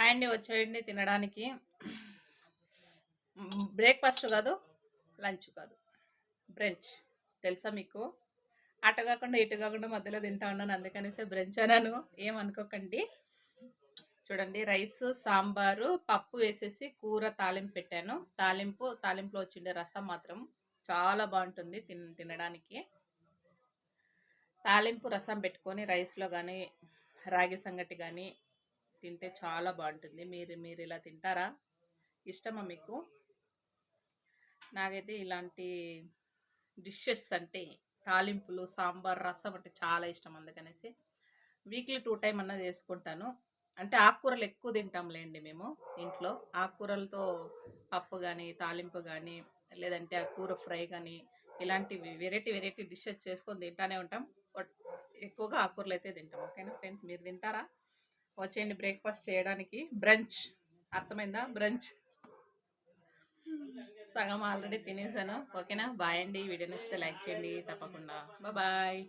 ఆయన్ని వచ్చేయండి తినడానికి. బ్రేక్ఫాస్ట్ కాదు, లంచ్ కాదు, బ్రంచ్. తెలుసా మీకు? అటు కాకుండా ఇటు కాకుండా మధ్యలో తింటా ఉన్నాను, అందుకనేసి బ్రంచ్ అన్నాను, ఏమనుకోకండి. చూడండి, రైస్, సాంబారు, పప్పు వేసేసి కూర తాలింపు పెట్టాను. తాలింపులో వచ్చిండే రసం మాత్రం చాలా బాగుంటుంది తినడానికి. తాలింపు రసం పెట్టుకొని రైస్లో కానీ రాగి సంగటి కానీ తింటే చాలా బాగుంటుంది. మీరు ఇలా తింటారా? ఇష్టమా మీకు? నాకైతే ఇలాంటి డిషెస్ అంటే తాలింపులు, సాంబార్, రసం అంటే చాలా ఇష్టం. అందుకనేసి వీక్లీ 2 టైం అన్నా చేసుకుంటాను. అంటే ఆకుకూరలు ఎక్కువ తింటాంలేండి మేము ఇంట్లో. ఆకుకూరలతో పప్పు కానీ, తాలింపు కానీ, లేదంటే ఆ కూర ఫ్రై కానీ, ఇలాంటివి వెరైటీ డిషెస్ చేసుకొని తింటానే ఉంటాం. బట్ ఎక్కువగా ఆకుకూరలు అయితే తింటాం. ఓకేనా ఫ్రెండ్స్, మీరు తింటారా? వచ్చేయండి బ్రేక్ఫాస్ట్ చేయడానికి. బ్రంచ్, అర్థమైందా? బ్రంచ్. సగం ఆల్రెడీ తినేసాను. ఓకేనా, బాయ్ అండి. వీడియో నచ్చితే లైక్ చేయండి తప్పకుండా. బాయ్.